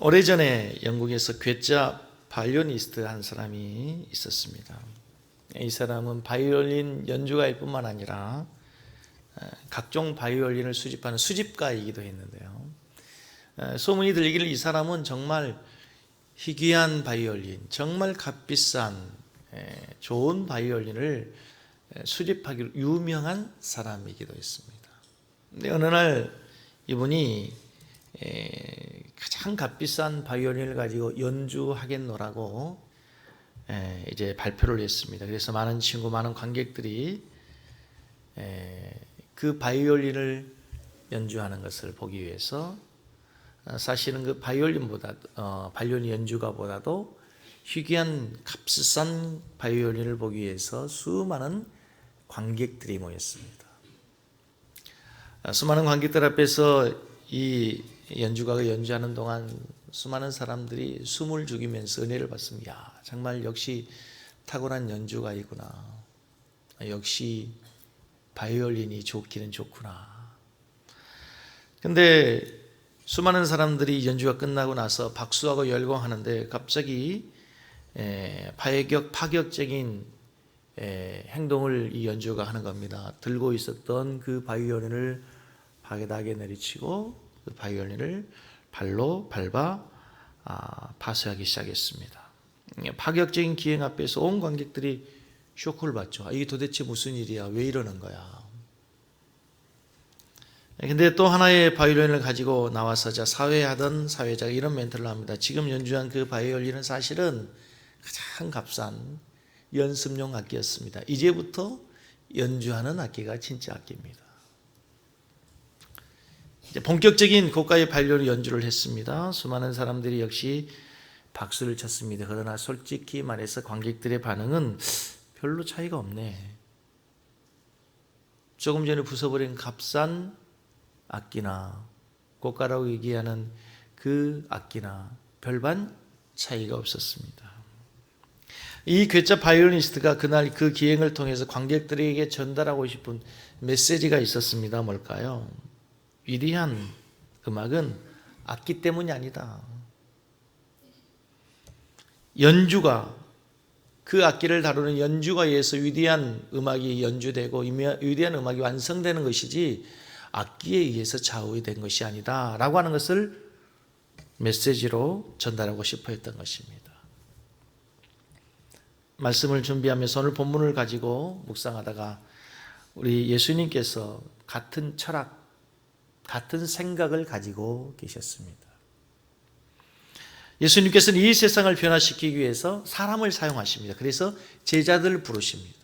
오래전에 영국에서 괴짜 바이올리니스트 한 사람이 있었습니다. 이 사람은 바이올린 연주가일 뿐만 아니라 각종 바이올린을 수집하는 수집가이기도 했는데요. 소문이 들기를 이 사람은 정말 희귀한 바이올린, 정말 값비싼 좋은 바이올린을 수집하기로 유명한 사람이기도 했습니다. 근데 어느 날 이분이 가장 값비싼 바이올린을 가지고 연주하겠노라고 이제 발표를 했습니다. 그래서 많은 친구, 많은 관객들이 그 바이올린을 연주하는 것을 보기 위해서 사실은 그 바이올린 연주가보다도 희귀한 값비싼 바이올린을 보기 위해서 수많은 관객들이 모였습니다. 수많은 관객들 앞에서 이 연주가가 연주하는 동안 수많은 사람들이 숨을 죽이면서 은혜를 받습니다. 야, 정말 역시 탁월한 연주가이구나. 역시 바이올린이 좋기는 좋구나. 근데 수많은 사람들이 연주가 끝나고 나서 박수하고 열광하는데 갑자기 파격적인 행동을 이 연주가 하는 겁니다. 들고 있었던 그 바이올린을 바닥에 내리치고 그 바이올린을 발로 밟아 파쇄하기 시작했습니다. 파격적인 기행 앞에서 온 관객들이 쇼크를 받죠. 이게 도대체 무슨 일이야? 왜 이러는 거야? 근데 또 하나의 바이올린을 가지고 나와서 사회하던 사회자가 이런 멘트를 합니다. 지금 연주한 그 바이올린은 사실은 가장 값싼 연습용 악기였습니다. 이제부터 연주하는 악기가 진짜 악기입니다. 이제 본격적인 고가의 바이올린 연주를 했습니다. 수많은 사람들이 역시 박수를 쳤습니다. 그러나 솔직히 말해서 관객들의 반응은 별로 차이가 없네. 조금 전에 부숴버린 값싼 악기나 고가라고 얘기하는 그 악기나 별반 차이가 없었습니다. 이 괴짜 바이올리니스트가 그날 그 기행을 통해서 관객들에게 전달하고 싶은 메시지가 있었습니다. 뭘까요? 위대한 음악은 악기 때문이 아니다. 연주가, 그 악기를 다루는 연주가에 의해서 위대한 음악이 연주되고 위대한 음악이 완성되는 것이지 악기에 의해서 좌우된 것이 아니다 라고 하는 것을 메시지로 전달하고 싶어 했던 것입니다. 말씀을 준비하면서 오늘 본문을 가지고 묵상하다가 우리 예수님께서 같은 철학, 같은 생각을 가지고 계셨습니다. 예수님께서는 이 세상을 변화시키기 위해서 사람을 사용하십니다. 그래서 제자들을 부르십니다.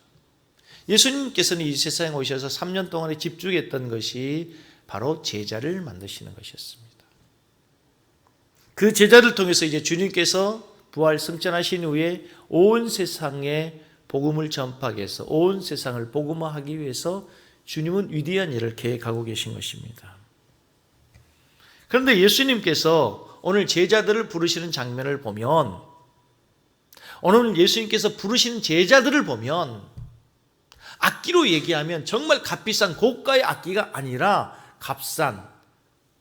예수님께서는 이 세상에 오셔서 3년 동안에 집중했던 것이 바로 제자를 만드시는 것이었습니다. 그 제자를 통해서 이제 주님께서 부활 승천하신 후에 온 세상에 복음을 전파하기 위해서, 온 세상을 복음화하기 위해서 주님은 위대한 일을 계획하고 계신 것입니다. 그런데 예수님께서 오늘 제자들을 부르시는 장면을 보면, 오늘 예수님께서 부르시는 제자들을 보면 악기로 얘기하면 정말 값비싼 고가의 악기가 아니라 값싼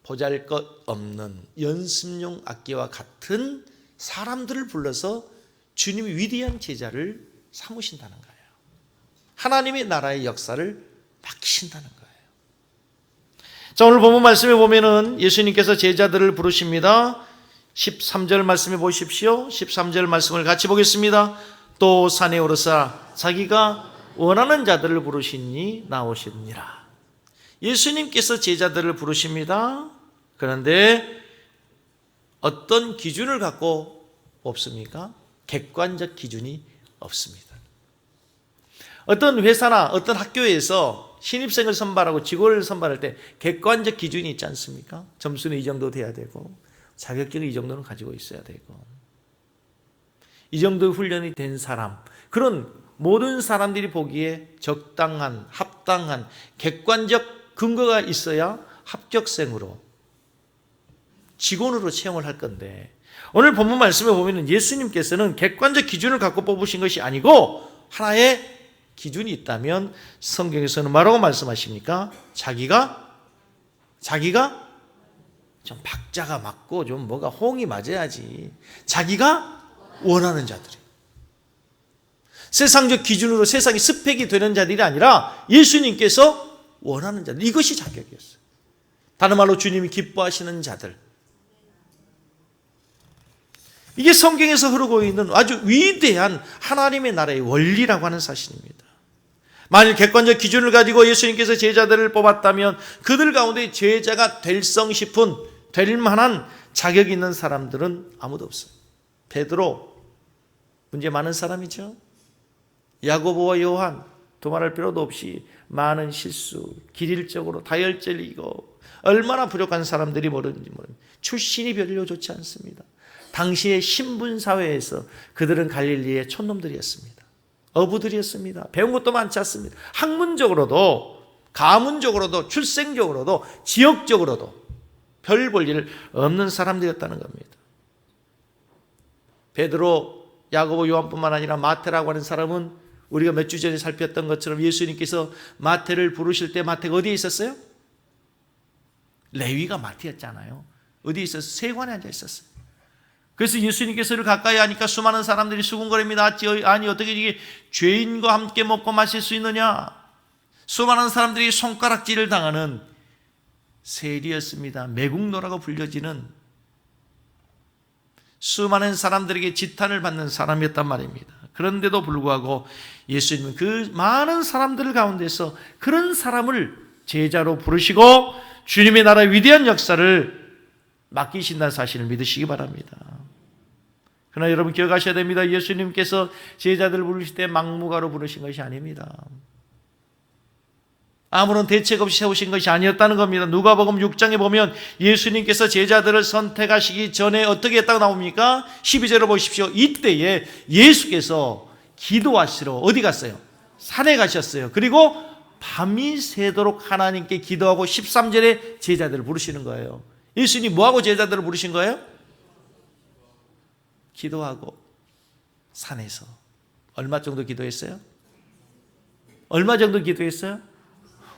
보잘것없는 연습용 악기와 같은 사람들을 불러서 주님이 위대한 제자를 삼으신다는 거예요. 하나님의 나라의 역사를 맡기신다는 거예요. 자, 오늘 본문 말씀에 보면은 예수님께서 제자들을 부르십니다. 13절 말씀해 보십시오. 13절 말씀을 같이 보겠습니다. 또 산에 오르사 자기가 원하는 자들을 부르시니 나오시니라. 예수님께서 제자들을 부르십니다. 그런데 어떤 기준을 갖고 뽑습니까? 객관적 기준이 없습니다. 어떤 회사나 어떤 학교에서 신입생을 선발하고 직원을 선발할 때 객관적 기준이 있지 않습니까? 점수는 이 정도 돼야 되고 자격증이 이 정도는 가지고 있어야 되고 이 정도 훈련이 된 사람, 그런 모든 사람들이 보기에 적당한, 합당한 객관적 근거가 있어야 합격생으로, 직원으로 채용을 할 건데, 오늘 본문 말씀에 보면 예수님께서는 객관적 기준을 갖고 뽑으신 것이 아니고 하나의 기준이 있다면 성경에서는 뭐라고 말씀하십니까? 자기가 좀 박자가 맞고 좀 뭐가 호응이 맞아야지. 자기가 원하는 자들이. 세상적 기준으로 세상이 스펙이 되는 자들이 아니라 예수님께서 원하는 자들. 이것이 자격이었어요. 다른 말로 주님이 기뻐하시는 자들. 이게 성경에서 흐르고 있는 아주 위대한 하나님의 나라의 원리라고 하는 사실입니다. 만일 객관적 기준을 가지고 예수님께서 제자들을 뽑았다면 그들 가운데 제자가 될성 싶은 될 만한 자격 있는 사람들은 아무도 없어요. 베드로 문제 많은 사람이죠. 야고보와 요한 두말할 필요도 없이 많은 실수, 기질적으로 다혈질이고 얼마나 부족한 사람들이 모르는지 모릅니다. 출신이 별로 좋지 않습니다. 당시의 신분사회에서 그들은 갈릴리의 촌놈들이었습니다. 어부들이었습니다. 배운 것도 많지 않습니다. 학문적으로도 가문적으로도 출생적으로도 지역적으로도 별 볼 일 없는 사람들이었다는 겁니다. 베드로, 야고보, 요한뿐만 아니라 마태라고 하는 사람은 우리가 몇 주 전에 살폈던 것처럼 예수님께서 마태를 부르실 때 마태가 어디에 있었어요? 레위가 마태였잖아요. 어디에 있었어요? 세관에 앉아 있었어요. 그래서 예수님께서를 가까이 하니까 수많은 사람들이 수군거립니다. 아니 어떻게 이게 죄인과 함께 먹고 마실 수 있느냐. 수많은 사람들이 손가락질을 당하는 세리였습니다. 매국노라고 불려지는 수많은 사람들에게 지탄을 받는 사람이었단 말입니다. 그런데도 불구하고 예수님은 그 많은 사람들 가운데서 그런 사람을 제자로 부르시고 주님의 나라의 위대한 역사를 맡기신다는 사실을 믿으시기 바랍니다. 그러나 여러분 기억하셔야 됩니다. 예수님께서 제자들을 부르실 때 막무가로 부르신 것이 아닙니다. 아무런 대책 없이 세우신 것이 아니었다는 겁니다. 누가복음 6장에 보면 예수님께서 제자들을 선택하시기 전에 어떻게 했다고 나옵니까? 12절을 보십시오. 이때에 예수께서 기도하시러 어디 갔어요? 산에 가셨어요. 그리고 밤이 새도록 하나님께 기도하고 13절에 제자들을 부르시는 거예요. 예수님이 뭐하고 제자들을 부르신 거예요? 기도하고 산에서. 얼마 정도 기도했어요? 얼마 정도 기도했어요?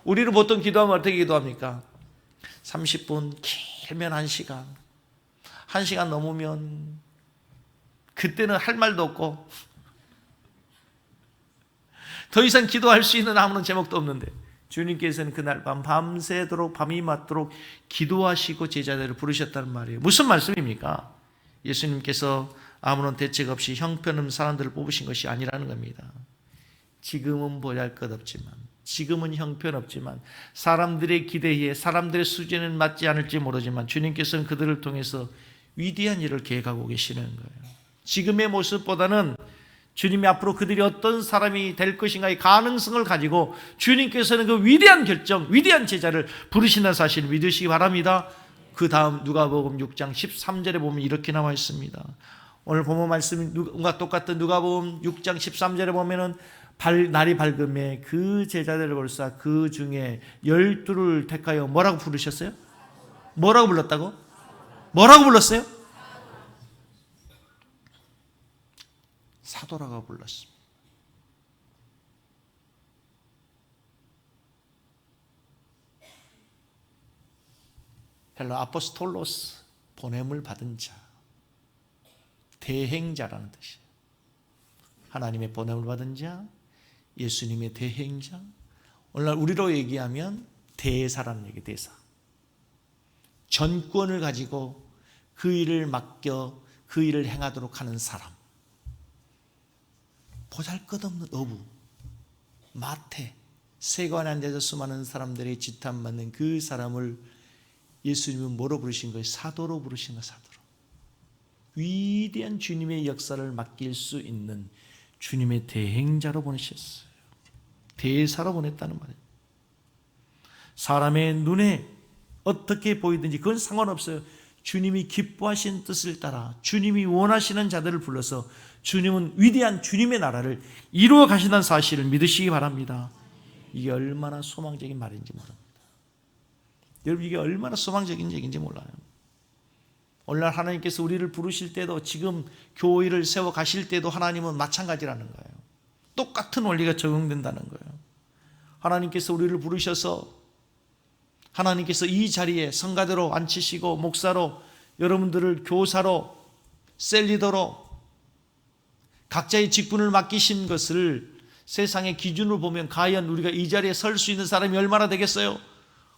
우리는 보통 기도하면 어떻게 기도합니까? 30분, 길면 1시간. 1시간 넘으면 그때는 할 말도 없고 더 이상 기도할 수 있는 아무런 제목도 없는데 주님께서는 그날 밤새도록 밤이 맞도록 기도하시고 제자들을 부르셨다는 말이에요. 무슨 말씀입니까? 예수님께서 아무런 대책 없이 형편없는 사람들을 뽑으신 것이 아니라는 겁니다. 지금은 보잘것없지만, 지금은 형편없지만, 사람들의 기대에 사람들의 수준은 맞지 않을지 모르지만 주님께서는 그들을 통해서 위대한 일을 계획하고 계시는 거예요. 지금의 모습보다는 주님이 앞으로 그들이 어떤 사람이 될 것인가의 가능성을 가지고 주님께서는 그 위대한 결정, 위대한 제자를 부르신다는 사실을 믿으시기 바랍니다. 그 다음 누가복음 6장 13절에 보면 이렇게 나와 있습니다. 오늘 본문 말씀과 똑같은 누가복음 6장 13절에 보면은 날이 밝음에 그 제자들을 벌사 그 중에 12를 택하여 뭐라고 부르셨어요? 뭐라고 불렀다고? 뭐라고 불렀어요? 사도라고 불렀습니다. 헬라 아포스톨로스, 보냄을 받은 자, 대행자라는 뜻이에요. 하나님의 보냄을 받은 자, 예수님의 대행자. 오늘날 우리로 얘기하면 대사라는 얘기, 대사. 전권을 가지고 그 일을 맡겨 그 일을 행하도록 하는 사람. 보잘것없는 어부, 마태, 세관에 앉아서 수많은 사람들의 지탄받는 그 사람을 예수님은 뭐로 부르신 거예요? 사도로 부르신 거예요. 사도로. 위대한 주님의 역사를 맡길 수 있는 주님의 대행자로 보내셨어요. 대사로 보냈다는 말이에요. 사람의 눈에 어떻게 보이든지 그건 상관없어요. 주님이 기뻐하신 뜻을 따라 주님이 원하시는 자들을 불러서 주님은 위대한 주님의 나라를 이루어 가신다는 사실을 믿으시기 바랍니다. 이게 얼마나 소망적인 말인지 모릅니다. 여러분, 이게 얼마나 소망적인 얘기인지 몰라요. 오늘날 하나님께서 우리를 부르실 때도, 지금 교회를 세워 가실 때도 하나님은 마찬가지라는 거예요. 똑같은 원리가 적용된다는 거예요. 하나님께서 우리를 부르셔서 하나님께서 이 자리에 성가대로 앉히시고 목사로, 여러분들을 교사로, 셀리더로 각자의 직분을 맡기신 것을 세상의 기준으로 보면 과연 우리가 이 자리에 설 수 있는 사람이 얼마나 되겠어요?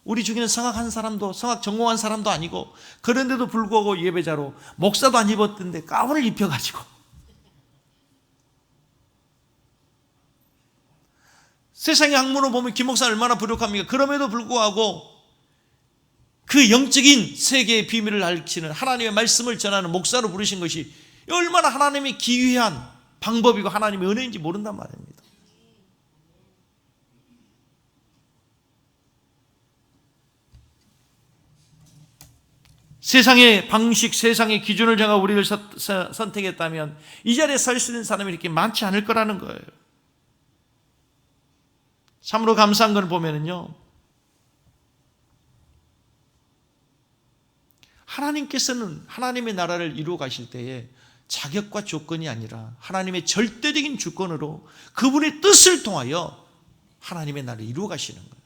우리 중에는 성악한 사람도, 성악 전공한 사람도 아니고, 그런데도 불구하고 예배자로, 목사도 안 입었던데 가운을 입혀가지고 세상의 학문으로 보면 김 목사는 얼마나 부족합니까? 그럼에도 불구하고 그 영적인 세계의 비밀을 알리는 하나님의 말씀을 전하는 목사로 부르신 것이 얼마나 하나님의 기이한 방법이고 하나님의 은혜인지 모른단 말입니다. 세상의 방식, 세상의 기준을 정하 우리를 선택했다면 이 자리에 설 수 있는 사람이 이렇게 많지 않을 거라는 거예요. 참으로 감사한 걸 보면은요, 하나님께서는 하나님의 나라를 이루어 가실 때에 자격과 조건이 아니라 하나님의 절대적인 주권으로 그분의 뜻을 통하여 하나님의 나라를 이루어 가시는 거예요.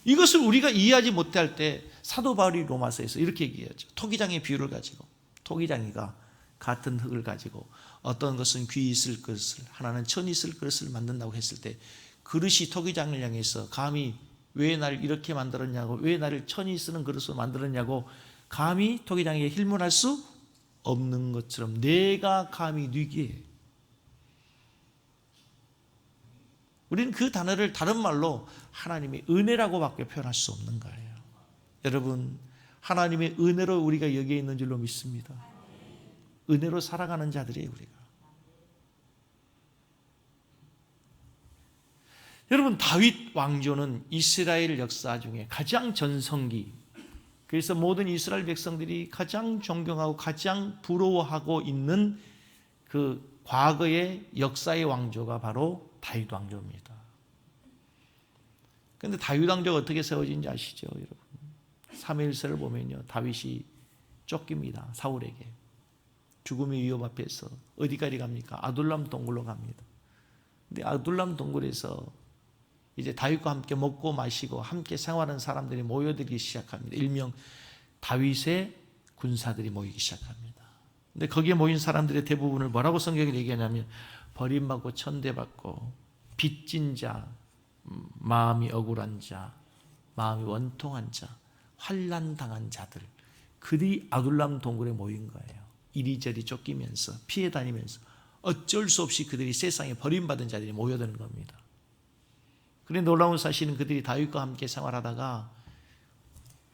이것을 우리가 이해하지 못할 때 사도 바울이 로마서에서 이렇게 얘기하죠. 토기장의 비유를 가지고, 토기장이가 같은 흙을 가지고 어떤 것은 귀 있을 그릇을, 하나는 천 있을 그릇을 만든다고 했을 때 그릇이 토기장을 향해서 감히 왜 나를 이렇게 만들었냐고, 왜 나를 천이 쓰는 그릇으로 만들었냐고 감히 토기장에게 힐문할 수 없는 것처럼 내가 감히 뉘게. 우리는 그 단어를 다른 말로 하나님의 은혜라고밖에 표현할 수 없는 거예요. 여러분, 하나님의 은혜로 우리가 여기에 있는 줄로 믿습니다. 은혜로 살아가는 자들이에요, 우리가. 여러분, 다윗 왕조는 이스라엘 역사 중에 가장 전성기, 그래서 모든 이스라엘 백성들이 가장 존경하고 가장 부러워하고 있는 그 과거의 역사의 왕조가 바로 다윗 왕조입니다. 그런데 다윗 왕조가 어떻게 세워진지 아시죠, 여러분? 사무엘서를 보면요, 다윗이 쫓깁니다. 사울에게. 죽음의 위협 앞에서 어디까지 갑니까? 아둘람 동굴로 갑니다. 근데 아둘람 동굴에서 이제 다윗과 함께 먹고 마시고 함께 생활하는 사람들이 모여들기 시작합니다. 일명 다윗의 군사들이 모이기 시작합니다. 근데 거기에 모인 사람들의 대부분을 뭐라고 성경이 얘기하냐면 버림받고 천대받고 빚진 자, 마음이 억울한 자, 마음이 원통한 자, 환난당한 자들, 그들이 아둘람 동굴에 모인 거예요. 이리저리 쫓기면서 피해 다니면서 어쩔 수 없이 그들이 세상에 버림받은 자들이 모여드는 겁니다. 그런데 놀라운 사실은 그들이 다윗과 함께 생활하다가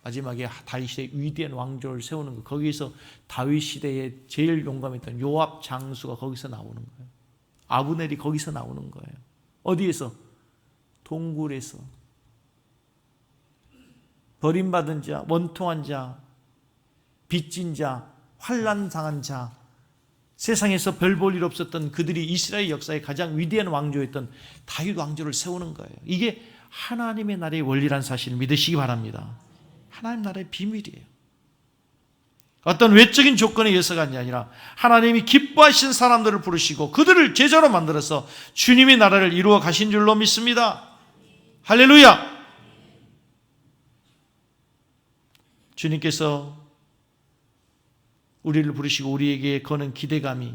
마지막에 다윗의 위대한 왕조를 세우는 거, 거기서 다윗 시대에 제일 용감했던 요압 장수가 거기서 나오는 거예요. 아브넬이 거기서 나오는 거예요. 어디에서? 동굴에서. 버림받은 자, 원통한 자, 빚진 자, 환난당한 자, 세상에서 별 볼 일 없었던 그들이 이스라엘 역사의 가장 위대한 왕조였던 다윗 왕조를 세우는 거예요. 이게 하나님의 나라의 원리라는 사실을 믿으시기 바랍니다. 하나님 나라의 비밀이에요. 어떤 외적인 조건에 의해서가 아니라 하나님이 기뻐하신 사람들을 부르시고 그들을 제자로 만들어서 주님의 나라를 이루어 가신 줄로 믿습니다. 할렐루야! 주님께서 우리를 부르시고 우리에게 거는 기대감이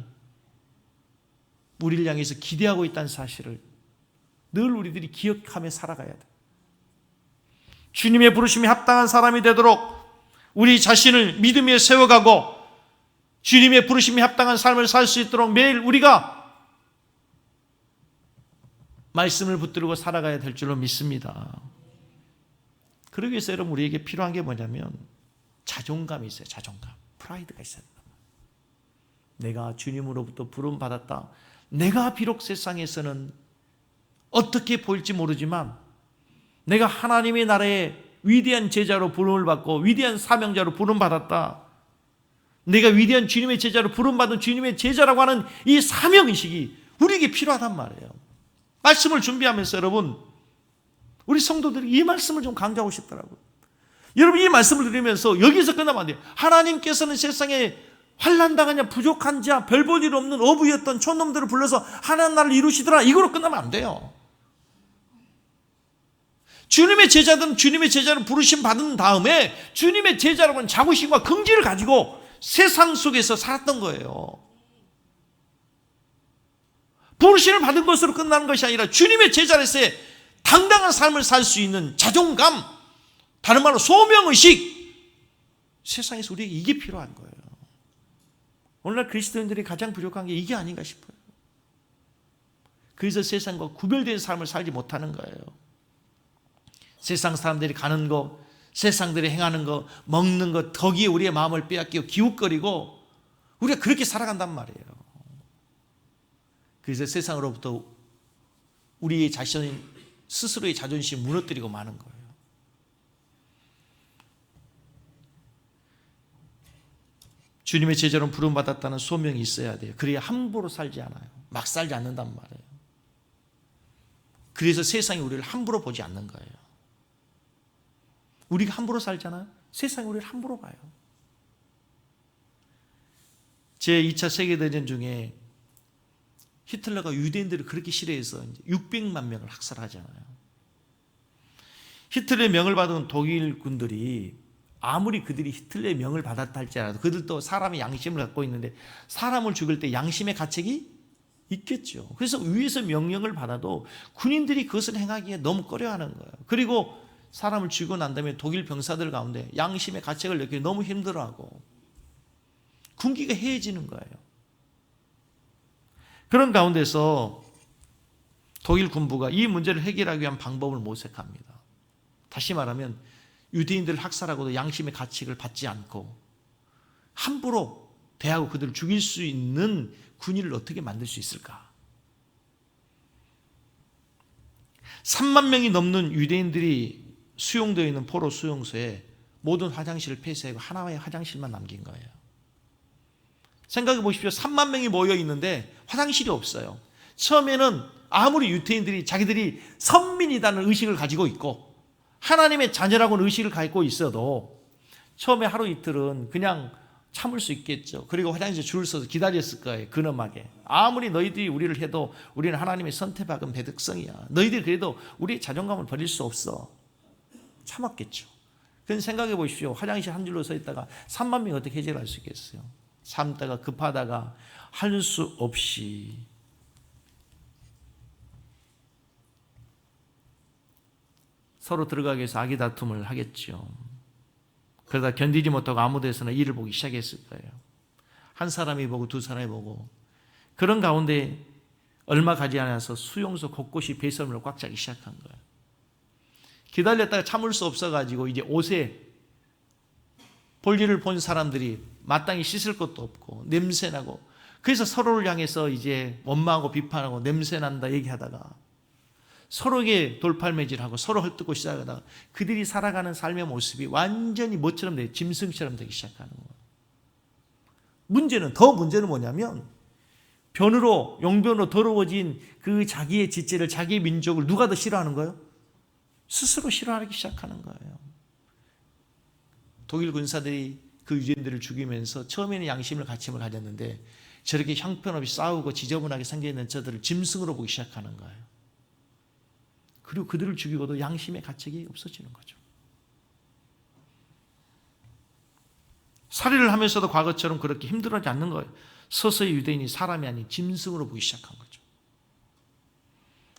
우리를 향해서 기대하고 있다는 사실을 늘 우리들이 기억하며 살아가야 돼. 주님의 부르심에 합당한 사람이 되도록 우리 자신을 믿음에 세워가고 주님의 부르심에 합당한 삶을 살 수 있도록 매일 우리가 말씀을 붙들고 살아가야 될 줄로 믿습니다. 그러기 위해서 여러분 우리에게 필요한 게 뭐냐면 자존감이 있어요. 자존감. 프라이드가 있어야 된다. 내가 주님으로부터 부름받았다. 내가 비록 세상에서는 어떻게 보일지 모르지만 내가 하나님의 나라의 위대한 제자로 부름을 받고 위대한 사명자로 부름받았다. 내가 위대한 주님의 제자로 부름받은 주님의 제자라고 하는 이 사명의식이 우리에게 필요하단 말이에요. 말씀을 준비하면서 여러분 우리 성도들이 이 말씀을 좀 강조하고 싶더라고요. 여러분 이 말씀을 들으면서 여기서 끝나면 안 돼요. 하나님께서는 세상에 환난당한 자, 부족한 자, 별 볼 일 없는 어부였던 촌놈들을 불러서 하나님 나라를 이루시더라. 이거로 끝나면 안 돼요. 주님의 제자들은 주님의 제자로 부르심 받은 다음에 주님의 제자라고 하는 자부심과 긍지를 가지고 세상 속에서 살았던 거예요. 부르심을 받은 것으로 끝나는 것이 아니라 주님의 제자로서의 당당한 삶을 살 수 있는 자존감, 다른 말로 소명의식, 세상에서 우리에게 이게 필요한 거예요. 오늘날 그리스도인들이 가장 부족한 게 이게 아닌가 싶어요. 그래서 세상과 구별된 삶을 살지 못하는 거예요. 세상 사람들이 가는 거, 세상들이 행하는 거, 먹는 거, 거기에 우리의 마음을 빼앗기고 기웃거리고 우리가 그렇게 살아간단 말이에요. 그래서 세상으로부터 우리의 자신 스스로의 자존심이 무너뜨리고 마는 거예요. 주님의 제자로 부름받았다는 소명이 있어야 돼요. 그래야 함부로 살지 않아요. 막 살지 않는단 말이에요. 그래서 세상이 우리를 함부로 보지 않는 거예요. 우리가 함부로 살잖아요. 세상이 우리를 함부로 봐요. 제2차 세계대전 중에 히틀러가 유대인들을 그렇게 싫어해서 600만 명을 학살하잖아요. 히틀러의 명을 받은 독일 군들이 아무리 그들이 히틀러의 명을 받았다 할지라도 그들도 사람의 양심을 갖고 있는데 사람을 죽일 때 양심의 가책이 있겠죠. 그래서 위에서 명령을 받아도 군인들이 그것을 행하기에 너무 꺼려하는 거예요. 그리고 사람을 죽이고 난 다음에 독일 병사들 가운데 양심의 가책을 느끼기 너무 힘들어하고 군기가 해해지는 거예요. 그런 가운데서 독일 군부가 이 문제를 해결하기 위한 방법을 모색합니다. 다시 말하면 유대인들을 학살하고도 양심의 가책을 받지 않고 함부로 대하고 그들을 죽일 수 있는 군인을 어떻게 만들 수 있을까? 3만 명이 넘는 유대인들이 수용되어 있는 포로 수용소에 모든 화장실을 폐쇄하고 하나의 화장실만 남긴 거예요. 생각해 보십시오. 3만 명이 모여 있는데 화장실이 없어요. 처음에는 아무리 유대인들이 자기들이 선민이라는 의식을 가지고 있고 하나님의 자녀라고는 의식을 갖고 있어도 처음에 하루 이틀은 그냥 참을 수 있겠죠. 그리고 화장실에 줄을 서서 기다렸을 거예요. 근엄하게. 아무리 너희들이 우리를 해도 우리는 하나님의 선택받은 백성이야. 너희들이 그래도 우리의 자존감을 버릴 수 없어. 참았겠죠. 그런 생각해 보십시오. 화장실 한 줄로 서 있다가 3만 명이 어떻게 해결할 수 있겠어요? 참다가 급하다가 할 수 없이 서로 들어가기 위해서 아기다툼을 하겠죠. 그러다 견디지 못하고 아무 데서나 일을 보기 시작했을 거예요. 한 사람이 보고 두 사람이 보고 그런 가운데 얼마 가지 않아서 수용소 곳곳이 배설물로 꽉 차기 시작한 거예요. 기다렸다가 참을 수 없어가지고 이제 옷에 볼일을 본 사람들이 마땅히 씻을 것도 없고 냄새나고 그래서 서로를 향해서 이제 원망하고 비판하고 냄새난다 얘기하다가 서로에게 돌팔매질하고 서로 헐뜯고 시작하다가 그들이 살아가는 삶의 모습이 완전히 뭐처럼 돼요? 짐승처럼 되기 시작하는 거예요. 문제는 뭐냐면 변으로 용변으로 더러워진 그 자기의 지체를 자기의 민족을 누가 더 싫어하는 거예요? 스스로 싫어하기 시작하는 거예요. 독일 군사들이 그 유대인들을 죽이면서 처음에는 양심을 가침을 가졌는데 저렇게 형편없이 싸우고 지저분하게 생겨있는 저들을 짐승으로 보기 시작하는 거예요. 그리고 그들을 죽이고도 양심의 가책이 없어지는 거죠. 살인을 하면서도 과거처럼 그렇게 힘들어하지 않는 거예요. 서서히 유대인이 사람이 아닌 짐승으로 보기 시작한 거죠.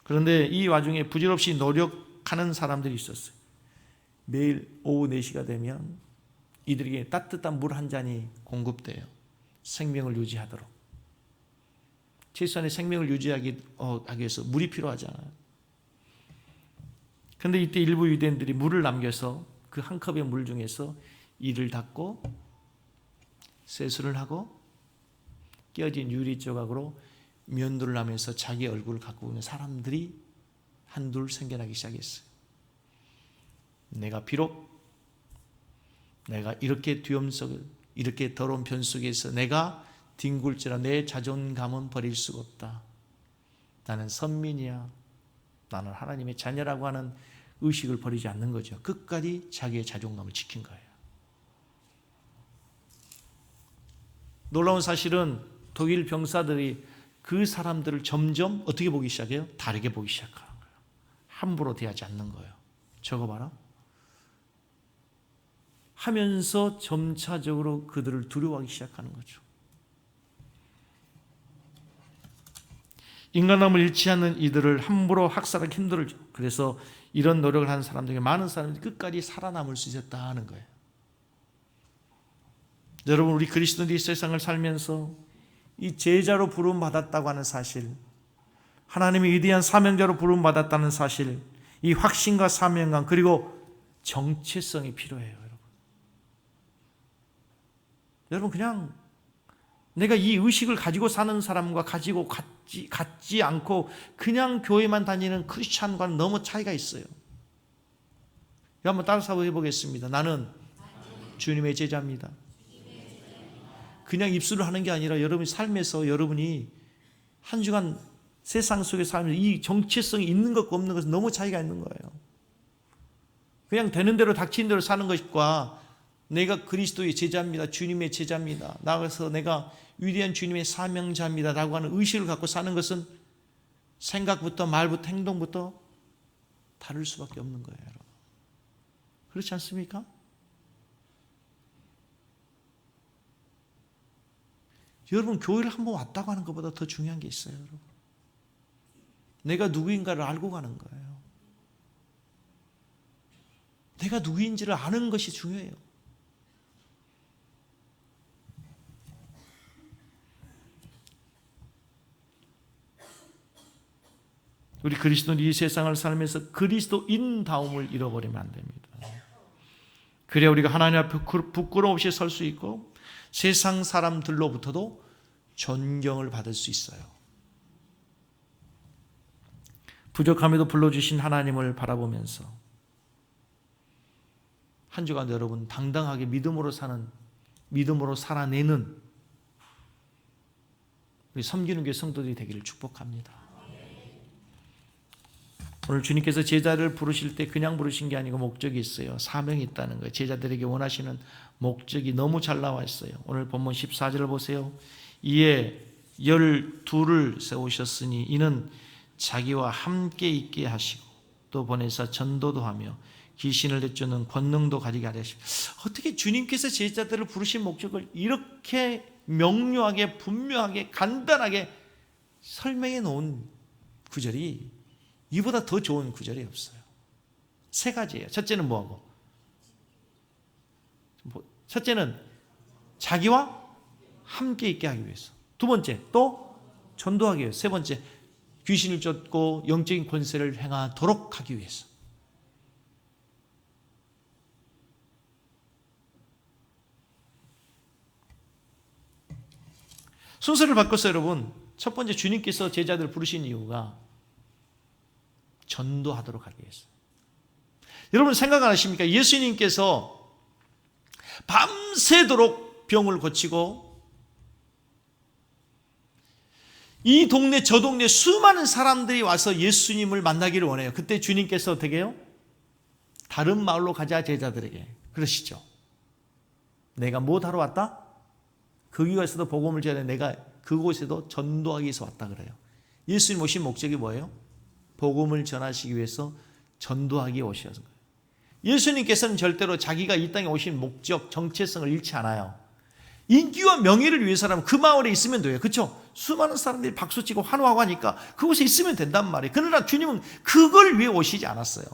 그런데 이 와중에 부질없이 노력하는 사람들이 있었어요. 매일 오후 4시가 되면 이들에게 따뜻한 물 한 잔이 공급돼요. 생명을 유지하도록. 최소한의 생명을 유지하기 위해서 물이 필요하잖아요. 그런데 이때 일부 유대인들이 물을 남겨서 그 한 컵의 물 중에서 이를 닦고 세수를 하고 깨어진 유리 조각으로 면도를 하면서 자기 얼굴을 갖고 있는 사람들이 한둘 생겨나기 시작했어요. 내가 비록 내가 이렇게 뒤엄석을 이렇게 더러운 변 속에서 내가 뒹굴지라 내 자존감은 버릴 수가 없다. 나는 선민이야. 나는 하나님의 자녀라고 하는 의식을 버리지 않는 거죠. 끝까지 자기의 자존감을 지킨 거예요. 놀라운 사실은 독일 병사들이 그 사람들을 점점 어떻게 보기 시작해요? 다르게 보기 시작하는 거예요. 함부로 대하지 않는 거예요. 적어봐라 하면서 점차적으로 그들을 두려워하기 시작하는 거죠. 인간함을 잃지 않는 이들을 함부로 학살하기 힘들죠. 그래서 이런 노력을 하는 사람들에게 많은 사람들이 끝까지 살아남을 수 있었다 하는 거예요. 여러분, 우리 그리스도인들이 세상을 살면서 이 제자로 부름받았다고 하는 사실, 하나님의 위대한 사명자로 부름받았다는 사실, 이 확신과 사명감, 그리고 정체성이 필요해요. 여러분, 그냥 내가 이 의식을 가지고 사는 사람과 가지고 같지 않고 그냥 교회만 다니는 크리스찬과는 너무 차이가 있어요. 한번 따라서 해보겠습니다. 나는 주님의 제자입니다. 그냥 입술을 하는 게 아니라 여러분의 삶에서 여러분이 한 주간 세상 속에 살면서 이 정체성이 있는 것과 없는 것은 너무 차이가 있는 거예요. 그냥 되는 대로 닥치는 대로 사는 것과 내가 그리스도의 제자입니다. 주님의 제자입니다. 나가서 내가 위대한 주님의 사명자입니다. 라고 하는 의식을 갖고 사는 것은 생각부터 말부터 행동부터 다를 수밖에 없는 거예요. 여러분. 그렇지 않습니까? 여러분, 교회를 한번 왔다고 하는 것보다 더 중요한 게 있어요. 여러분. 내가 누구인가를 알고 가는 거예요. 내가 누구인지를 아는 것이 중요해요. 우리 그리스도는 이 세상을 살면서 그리스도인다움을 잃어버리면 안 됩니다. 그래야 우리가 하나님 앞에 부끄러움 없이 설 수 있고 세상 사람들로부터도 존경을 받을 수 있어요. 부족함에도 불러주신 하나님을 바라보면서 한 주간 여러분 당당하게 믿음으로 살아내는 우리 섬기는 교회 성도들이 되기를 축복합니다. 오늘 주님께서 제자를 부르실 때 그냥 부르신 게 아니고 목적이 있어요. 사명이 있다는 거예요. 제자들에게 원하시는 목적이 너무 잘 나와 있어요. 오늘 본문 14절을 보세요. 이에 12를 세우셨으니 이는 자기와 함께 있게 하시고 또 보내사 전도도 하며 귀신을 내쫓는 권능도 가지게 하시고. 어떻게 주님께서 제자들을 부르신 목적을 이렇게 명료하게 분명하게 간단하게 설명해 놓은 구절이 이보다 더 좋은 구절이 없어요. 세 가지예요. 첫째는 뭐하고? 첫째는 자기와 함께 있게 하기 위해서. 두 번째, 또 전도하기 위해서. 세 번째, 귀신을 쫓고 영적인 권세를 행하도록 하기 위해서. 순서를 바꿔서 여러분, 첫 번째 주님께서 제자들을 부르신 이유가 전도하도록 하기 위해서. 여러분 생각 안 하십니까? 예수님께서 밤새도록 병을 고치고 이 동네 저 동네 수많은 사람들이 와서 예수님을 만나기를 원해요. 그때 주님께서 어떻게 해요? 다른 마을로 가자 제자들에게 그러시죠. 내가 뭐 하러 왔다? 거기 가서도 복음을 전해 내가 그곳에도 전도하기 위해서 왔다 그래요. 예수님 오신 목적이 뭐예요? 복음을 전하시기 위해서 전도하기 위해 오셔서 거예요. 예수님께서는 절대로 자기가 이 땅에 오신 목적, 정체성을 잃지 않아요. 인기와 명예를 위해서라면 그 마을에 있으면 돼요. 그렇죠? 수많은 사람들이 박수치고 환호하고 하니까 그곳에 있으면 된단 말이에요. 그러나 주님은 그걸 위해 오시지 않았어요.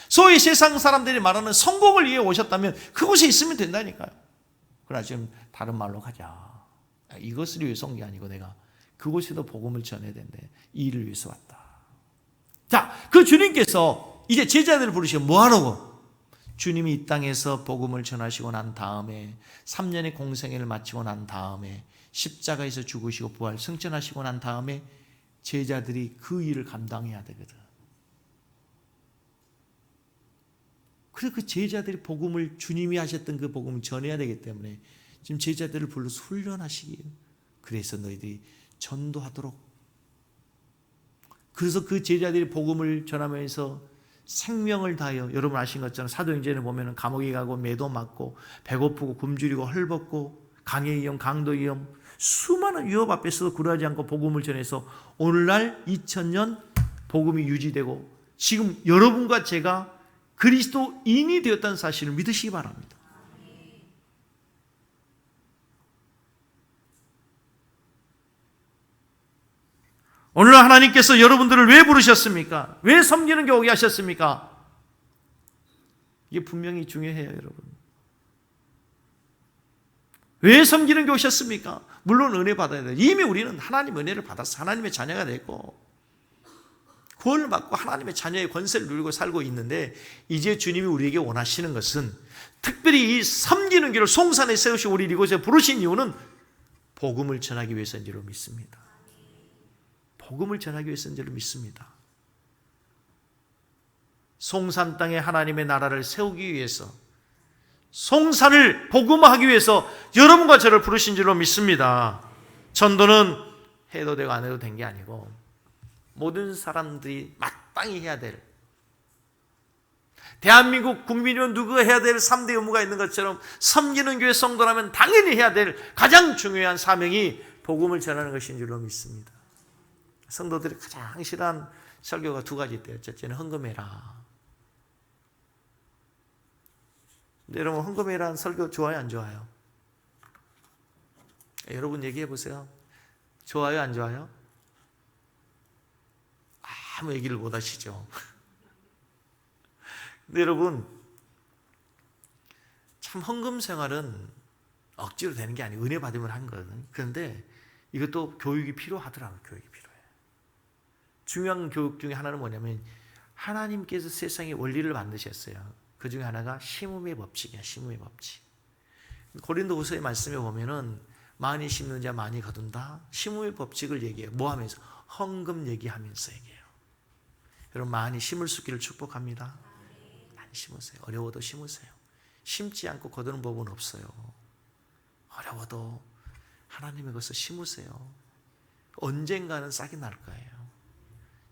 소위 세상 사람들이 말하는 성공을 위해 오셨다면 그곳에 있으면 된다니까요. 그러나 지금 다른 말로 가자. 이것을 위해서 온 게 아니고 내가 그곳에도 복음을 전해야 되는데 이 일을 위해서 왔다. 자, 그 주님께서 이제 제자들을 부르시고 뭐 하라고? 주님이 이 땅에서 복음을 전하시고 난 다음에 3년의 공생애를 마치고 난 다음에 십자가에서 죽으시고 부활 승천하시고 난 다음에 제자들이 그 일을 감당해야 되거든. 그래서 그 제자들이 복음을 주님이 하셨던 그 복음을 전해야 되기 때문에 지금 제자들을 불러서 훈련하시기에 그래서 너희들이 전도하도록. 그래서 그 제자들이 복음을 전하면서 생명을 다하여 여러분 아신 것처럼 사도행전에 보면 감옥에 가고 매도 맞고 배고프고 굶주리고 헐벗고 강의 위험 강도 위험 수많은 위협 앞에서도 굴하지 않고 복음을 전해서 오늘날 2000년 복음이 유지되고 지금 여러분과 제가 그리스도인이 되었다는 사실을 믿으시기 바랍니다. 오늘 하나님께서 여러분들을 왜 부르셨습니까? 왜 섬기는 교회 하셨습니까? 이게 분명히 중요해요, 여러분. 왜 섬기는 교회 오셨습니까? 물론 은혜 받아야 돼요. 이미 우리는 하나님 은혜를 받아서 하나님의 자녀가 됐고 구원을 받고 하나님의 자녀의 권세를 누리고 살고 있는데, 이제 주님이 우리에게 원하시는 것은, 특별히 이 섬기는 교회를 송산에 세우시고 우리 이곳에 부르신 이유는 복음을 전하기 위해서인 줄로 믿습니다. 복음을 전하기 위해서인 줄로 믿습니다. 송산 땅에 하나님의 나라를 세우기 위해서, 송산을 복음화하기 위해서 여러분과 저를 부르신 줄로 믿습니다. 전도는 해도 되고 안 해도 된 게 아니고 모든 사람들이 마땅히 해야 될, 대한민국 국민이면 누구가 해야 될 3대 의무가 있는 것처럼 섬기는 교회 성도라면 당연히 해야 될 가장 중요한 사명이 복음을 전하는 것인 줄로 믿습니다. 성도들이 가장 싫어하는 설교가 두 가지 있대요. 첫째는 헌금해라. 근데 여러분, 헌금해라는 설교 좋아요, 안 좋아요? 여러분 얘기해 보세요. 좋아요, 안 좋아요? 아무 얘기를 못 하시죠. 근데 여러분, 참 헌금 생활은 억지로 되는 게 아니고 은혜 받으면 한 거거든요. 그런데 이것도 교육이 필요하더라고요. 교육이 필요해요. 중요한 교육 중에 하나는 뭐냐면, 하나님께서 세상의 원리를 만드셨어요. 그 중에 하나가 심음의 법칙이야. 심음의 법칙. 고린도후서의 말씀에 보면은 많이 심는 자 많이 거둔다. 심음의 법칙을 얘기해요. 뭐 하면서? 헌금 얘기하면서 얘기해요. 여러분, 많이 심을 수 있기를 축복합니다. 많이 심으세요. 어려워도 심으세요. 심지 않고 거두는 법은 없어요. 어려워도 하나님의 것을 심으세요. 언젠가는 싹이 날 거예요.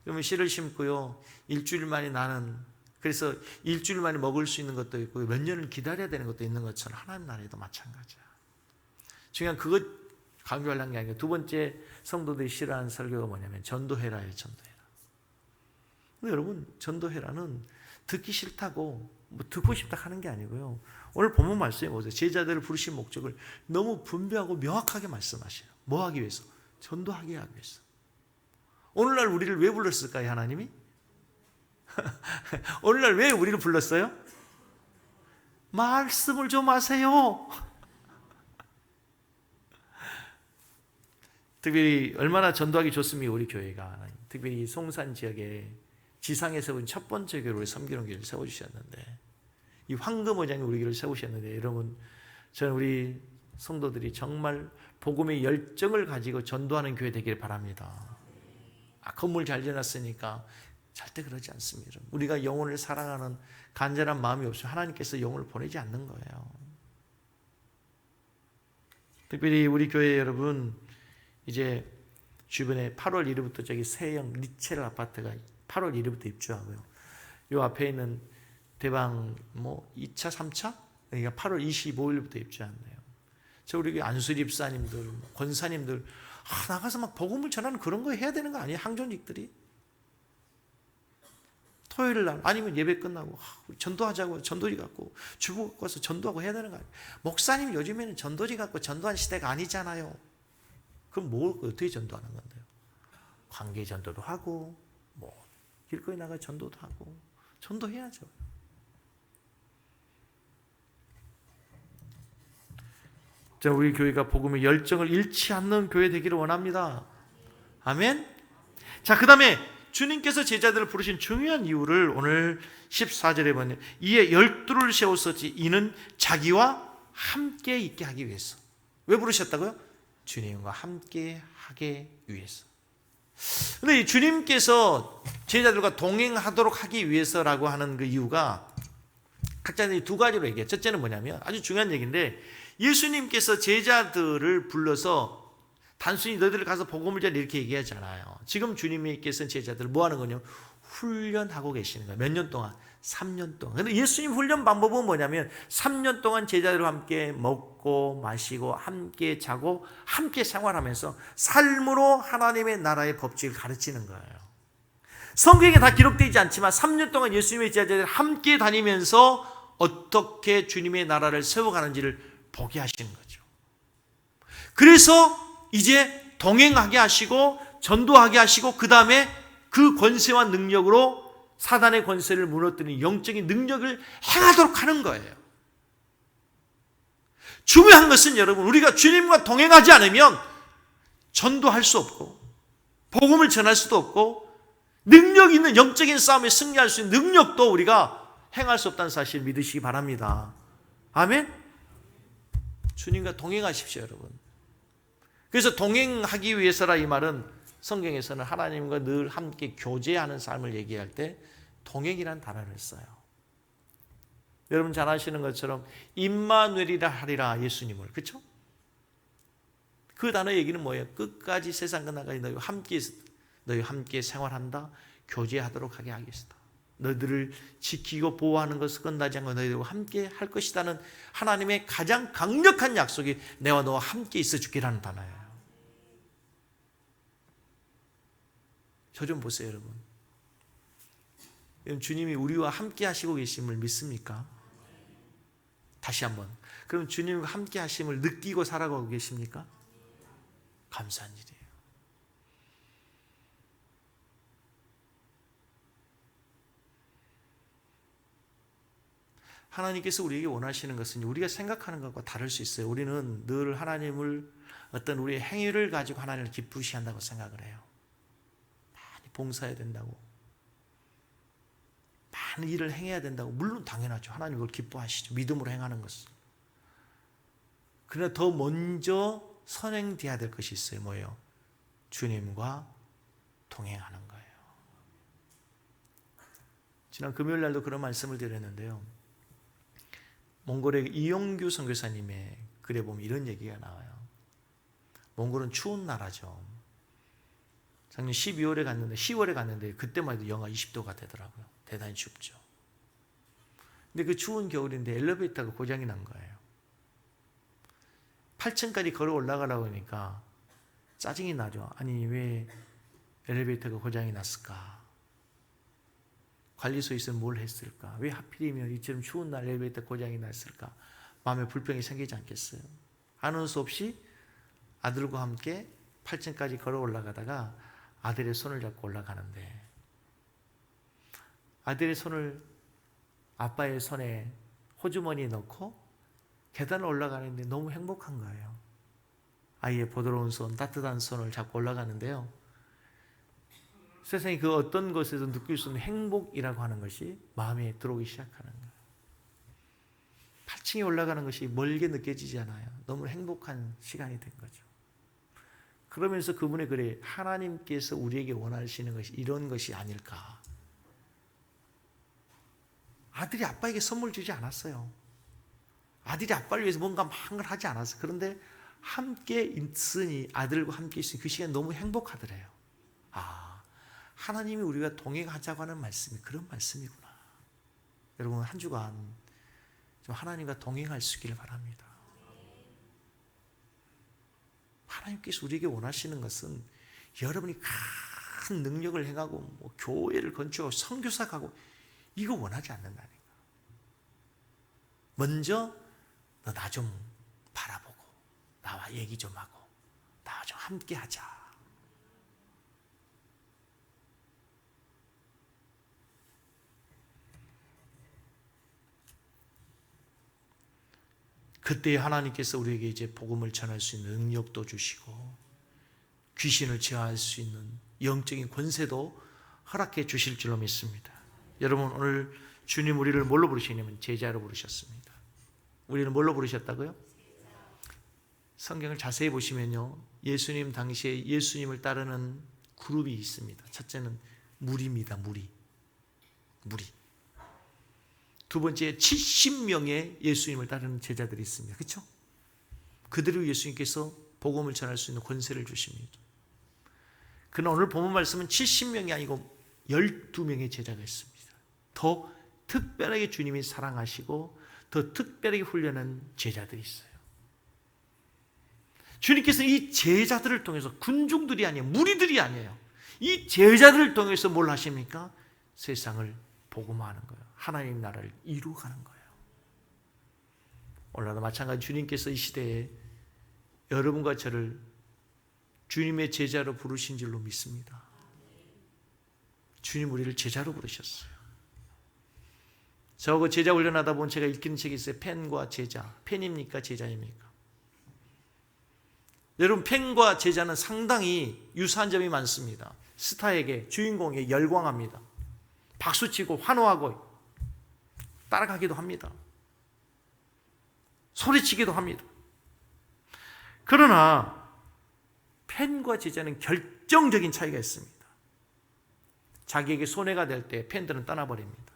그러면 씨를 심고요, 일주일 만에 나는, 그래서 일주일 만에 먹을 수 있는 것도 있고 몇 년을 기다려야 되는 것도 있는 것처럼 하나님 나라에도 마찬가지야. 중요한 그것 강조하려는 게 아니고, 두 번째 성도들이 싫어하는 설교가 뭐냐면 전도해라예요. 전도해라. 근데 여러분, 전도해라는 듣기 싫다고 뭐 듣고 싶다 하는 게 아니고요. 오늘 본문 말씀해 보세요. 제자들을 부르신 목적을 너무 분명하고 명확하게 말씀하셔요. 뭐 하기 위해서? 전도하게 하기 위해서. 오늘날 우리를 왜 불렀을까요, 하나님이? 오늘날 왜 우리를 불렀어요? 말씀을 좀 하세요. 특별히 얼마나 전도하기 좋습니까, 우리 교회가. 특별히 송산 지역에 지상에 세운 첫 번째 교회를 섬기는 교회를 세워주셨는데, 이 황금어장이 우리 교회를 세우셨는데, 여러분, 저는 우리 성도들이 정말 복음의 열정을 가지고 전도하는 교회 되길 바랍니다. 건물 잘 지어놨으니까 절대 그러지 않습니다. 우리가 영혼을 사랑하는 간절한 마음이 없으면 하나님께서 영혼을 보내지 않는 거예요. 특별히 우리 교회 여러분, 이제 주변에 8월 1일부터 저기 세형 리첼 아파트가 8월 1일부터 입주하고요. 이 앞에 있는 대방 2차, 3차? 그러니까 8월 25일부터 입주한대요. 저 우리 안수 집사님들, 권사님들 나가서 막 복음을 전하는 그런 거 해야 되는 거 아니에요? 항존직들이? 토요일 날 아니면 예배 끝나고 전도하자고 전도지 갖고 주부 갖고 와서 전도하고 해야 되는 거 아니에요? 목사님 요즘에는 전도지 갖고 전도한 시대가 아니잖아요. 그럼 어떻게 전도하는 건데요? 관계 전도도 하고 길거리 나가 전도도 하고 전도해야죠. 자, 우리 교회가 복음의 열정을 잃지 않는 교회 되기를 원합니다. 아멘. 자, 그 다음에 주님께서 제자들을 부르신 중요한 이유를 오늘 14절에 보면, 이에 12를 세웠었지 이는 자기와 함께 있게 하기 위해서. 왜 부르셨다고요? 주님과 함께 하기 위해서. 근데 이 주님께서 제자들과 동행하도록 하기 위해서라고 하는 그 이유가 각자들이 두 가지로 얘기해요. 첫째는 뭐냐면, 아주 중요한 얘기인데, 예수님께서 제자들을 불러서 단순히 너희들 가서 복음을 전해 이렇게 얘기하잖아요. 지금 주님께서는 제자들을 뭐 하는 거냐면 훈련하고 계시는 거예요. 몇 년 동안? 3년 동안. 그런데 예수님 훈련 방법은 뭐냐면 3년 동안 제자들과 함께 먹고 마시고 함께 자고 함께 생활하면서 삶으로 하나님의 나라의 법칙을 가르치는 거예요. 성경에 다 기록되지 않지만 3년 동안 예수님의 제자들이 함께 다니면서 어떻게 주님의 나라를 세워가는지를 보게 하시는 거죠. 그래서 이제 동행하게 하시고 전도하게 하시고 그 다음에 그 권세와 능력으로 사단의 권세를 무너뜨리는 영적인 능력을 행하도록 하는 거예요. 중요한 것은 여러분, 우리가 주님과 동행하지 않으면 전도할 수 없고 복음을 전할 수도 없고 능력 있는 영적인 싸움에 승리할 수 있는 능력도 우리가 행할 수 없다는 사실을 믿으시기 바랍니다. 아멘? 주님과 동행하십시오, 여러분. 그래서 동행하기 위해서라 이 말은 성경에서는 하나님과 늘 함께 교제하는 삶을 얘기할 때 동행이라는 단어를 써요. 여러분 잘 아시는 것처럼 임마누엘이라 하리라 예수님을, 그렇죠? 그 단어 얘기는 뭐예요? 끝까지 세상 끝나까지 너희와 함께 생활한다, 교제하도록 하게 하겠다. 너희들을 지키고 보호하는 것을 끝나지 않고 너희들과 함께 할 것이라는 하나님의 가장 강력한 약속이 내와 너와 함께 있어 주기라는 단어예요. 저 좀 보세요, 여러분. 주님이 우리와 함께 하시고 계심을 믿습니까? 다시 한번. 그럼 주님과 함께 하심을 느끼고 살아가고 계십니까? 감사한 일이에요. 하나님께서 우리에게 원하시는 것은 우리가 생각하는 것과 다를 수 있어요. 우리는 늘 하나님을 어떤 우리의 행위를 가지고 하나님을 기쁘시 한다고 생각을 해요. 많이 봉사해야 된다고, 많은 일을 행해야 된다고. 물론 당연하죠. 하나님 그걸 기뻐하시죠. 믿음으로 행하는 것을. 그러나 더 먼저 선행돼야 될 것이 있어요. 뭐예요? 주님과 동행하는 거예요. 지난 금요일 날도 그런 말씀을 드렸는데요. 몽골의 이용규 선교사님의 글에 보면 이런 얘기가 나와요. 몽골은 추운 나라죠. 작년 10월에 갔는데 그때만 해도 영하 20도가 되더라고요. 대단히 춥죠. 근데 그 추운 겨울인데 엘리베이터가 고장이 난 거예요. 8층까지 걸어 올라가려고 하니까 짜증이 나죠. 아니 왜 엘리베이터가 고장이 났을까? 관리소에서 뭘 했을까? 왜 하필이면 이처럼 추운 날 엘리베이터 고장이 났을까? 마음에 불평이 생기지 않겠어요? 아는 수 없이 아들과 함께 8층까지 걸어 올라가다가 아들의 손을 잡고 올라가는데 아들의 손을 아빠의 손에 호주머니에 넣고 계단을 올라가는데 너무 행복한 거예요. 아이의 부드러운 손, 따뜻한 손을 잡고 올라가는데요. 세상에 그 어떤 것에서 느낄 수 있는 행복이라고 하는 것이 마음에 들어오기 시작하는 거예요. 8층에 올라가는 것이 멀게 느껴지지 않아요. 너무 행복한 시간이 된 거죠. 그러면서 그분의 글에 하나님께서 우리에게 원하시는 것이 이런 것이 아닐까. 아들이 아빠에게 선물 주지 않았어요. 아들이 아빠를 위해서 뭔가 많은 걸 하지 않았어요. 그런데 함께 있으니, 아들과 함께 있으니 그 시간이 너무 행복하더래요. 하나님이 우리가 동행하자고 하는 말씀이 그런 말씀이구나. 여러분 한 주간 좀 하나님과 동행할 수 있기를 바랍니다. 하나님께서 우리에게 원하시는 것은 여러분이 큰 능력을 행하고 뭐 교회를 건축하고 선교사 가고 이거 원하지 않는다니까. 먼저 너 나 좀 바라보고 나와 얘기 좀 하고 나와 좀 함께 하자. 그때 하나님께서 우리에게 이제 복음을 전할 수 있는 능력도 주시고 귀신을 제어할 수 있는 영적인 권세도 허락해 주실 줄로 믿습니다. 여러분 오늘 주님 우리를 뭘로 부르시냐면 제자로 부르셨습니다. 우리는 뭘로 부르셨다고요? 성경을 자세히 보시면요. 예수님 당시에 예수님을 따르는 그룹이 있습니다. 첫째는 무리입니다. 무리. 두 번째 70명의 예수님을 따르는 제자들이 있습니다. 그렇죠? 그들을 예수님께서 복음을 전할 수 있는 권세를 주십니다. 그러나 오늘 본문 말씀은 70명이 아니고 12명의 제자가 있습니다. 더 특별하게 주님이 사랑하시고 더 특별하게 훈련한 제자들이 있어요. 주님께서 이 제자들을 통해서 군중들이 아니에요. 무리들이 아니에요. 이 제자들을 통해서 뭘 하십니까? 세상을 복음화하는 거예요. 하나님 나라를 이루어가는 거예요. 오늘도 마찬가지 주님께서 이 시대에 여러분과 저를 주님의 제자로 부르신 줄로 믿습니다. 주님 우리를 제자로 부르셨어요. 저하고 제자 훈련하다 보면 제가 읽히는 책이 있어요. 펜과 제자. 펜입니까? 제자입니까? 여러분, 펜과 제자는 상당히 유사한 점이 많습니다. 스타에게, 주인공에게 열광합니다. 박수치고 환호하고 따라가기도 합니다. 소리치기도 합니다. 그러나 펜과 제자는 결정적인 차이가 있습니다. 자기에게 손해가 될 때 펜들은 떠나버립니다.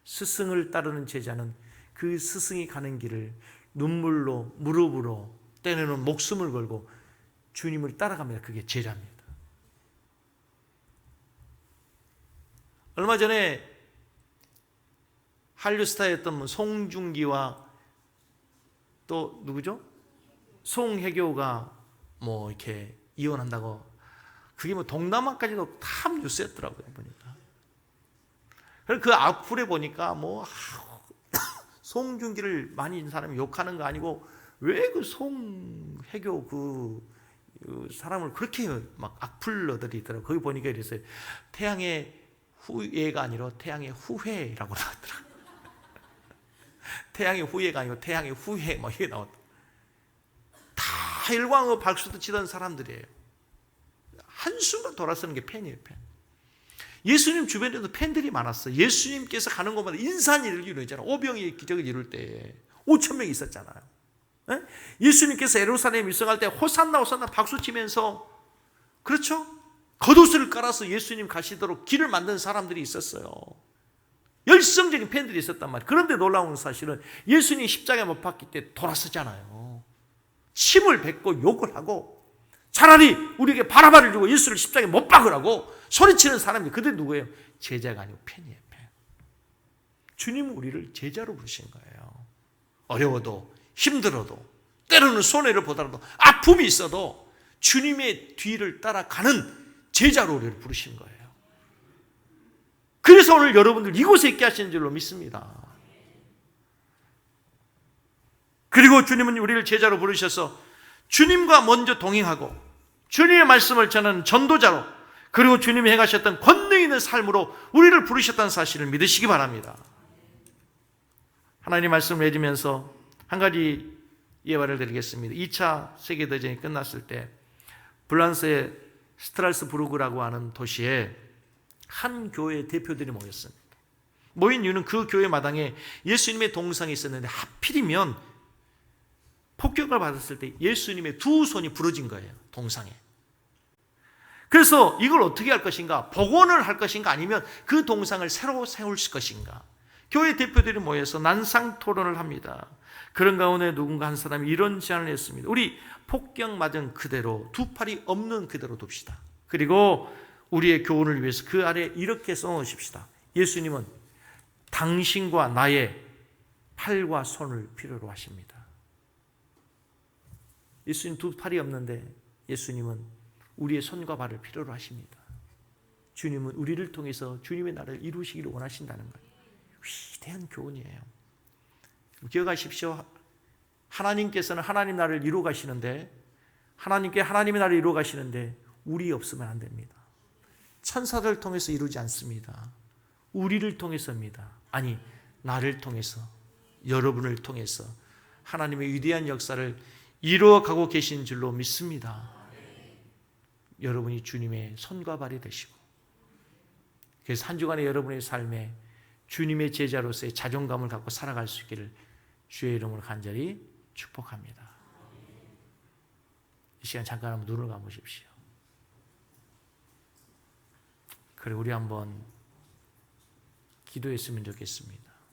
스승을 따르는 제자는 그 스승이 가는 길을 눈물로, 무릎으로, 때로는 목숨을 걸고 주님을 따라갑니다. 그게 제자입니다. 얼마 전에 한류 스타였던 송중기와 또 누구죠? 송혜교가 뭐 이렇게 이혼한다고, 그게 뭐 동남아까지도 다 뉴스였더라고요, 보니까. 그래서 그 악플에 보니까 뭐 송중기를 많이 있는 사람이 욕하는 거 아니고 왜 그 송혜교 그 사람을 그렇게 막 악플러들이 있더라고요. 거기 보니까 이랬어요. 태양의 후예가 아니라 태양의 후회라고 나왔더라고요. 태양의 후예가 아니고 태양의 후회, 뭐 이게 나왔다. 다 일광하고 박수도 치던 사람들이에요. 한순간 돌아서는 게 펜이에요, 펜. 예수님 주변에도 팬들이 많았어요. 예수님께서 가는 곳마다 인산일을 이루잖아요. 오병이의 기적을 이룰 때 5천 명이 있었잖아요. 네? 예수님께서 예루살렘에 입성할 때 호산나 호산나 박수치면서, 그렇죠? 겉옷을 깔아서 예수님 가시도록 길을 만든 사람들이 있었어요. 열성적인 팬들이 있었단 말이에요. 그런데 놀라운 사실은 예수님 십자가에 못 박힐 때 돌아서잖아요. 침을 뱉고 욕을 하고 차라리 우리에게 바라바를 주고 예수를 십자가에 못 박으라고 소리치는 사람이 그들 누구예요? 제자가 아니고 팬이에요, 팬. 주님은 우리를 제자로 부르신 거예요. 어려워도 힘들어도 때로는 손해를 보더라도 아픔이 있어도 주님의 뒤를 따라가는 제자로 우리를 부르신 거예요. 그래서 오늘 여러분들 이곳에 있게 하시는 줄로 믿습니다. 그리고 주님은 우리를 제자로 부르셔서 주님과 먼저 동행하고 주님의 말씀을 전하는 전도자로, 그리고 주님이 행하셨던 권능 있는 삶으로 우리를 부르셨다는 사실을 믿으시기 바랍니다. 하나님 말씀을 맺으면서 한 가지 예화를 드리겠습니다. 2차 세계대전이 끝났을 때 프랑스의 스트라스부르크라고 하는 도시에 한 교회 대표들이 모였습니다. 모인 이유는 그 교회 마당에 예수님의 동상이 있었는데 하필이면 폭격을 받았을 때 예수님의 두 손이 부러진 거예요, 동상에. 그래서 이걸 어떻게 할 것인가? 복원을 할 것인가? 아니면 그 동상을 새로 세울 것인가? 교회 대표들이 모여서 난상 토론을 합니다. 그런 가운데 누군가 한 사람이 이런 제안을 했습니다. 우리 폭격 맞은 그대로, 두 팔이 없는 그대로 둡시다. 그리고 우리의 교훈을 위해서 그 아래 이렇게 써놓으십시다. 예수님은 당신과 나의 팔과 손을 필요로 하십니다. 예수님 두 팔이 없는데 예수님은 우리의 손과 발을 필요로 하십니다. 주님은 우리를 통해서 주님의 나라를 이루시기를 원하신다는 거예요. 위대한 교훈이에요. 기억하십시오. 하나님께서는 하나님 나라를 이루어 가시는데, 하나님께 하나님의 나라를 이루어 가시는데 우리 없으면 안 됩니다. 천사들을 통해서 이루지 않습니다. 우리를 통해서입니다. 아니, 나를 통해서, 여러분을 통해서 하나님의 위대한 역사를 이루어가고 계신 줄로 믿습니다. 여러분이 주님의 손과 발이 되시고, 그래서 한 주간의 여러분의 삶에 주님의 제자로서의 자존감을 갖고 살아갈 수 있기를 주의 이름으로 간절히 축복합니다. 이 시간 잠깐 한번 눈을 감으십시오. 그리고 우리 한번 기도했으면 좋겠습니다.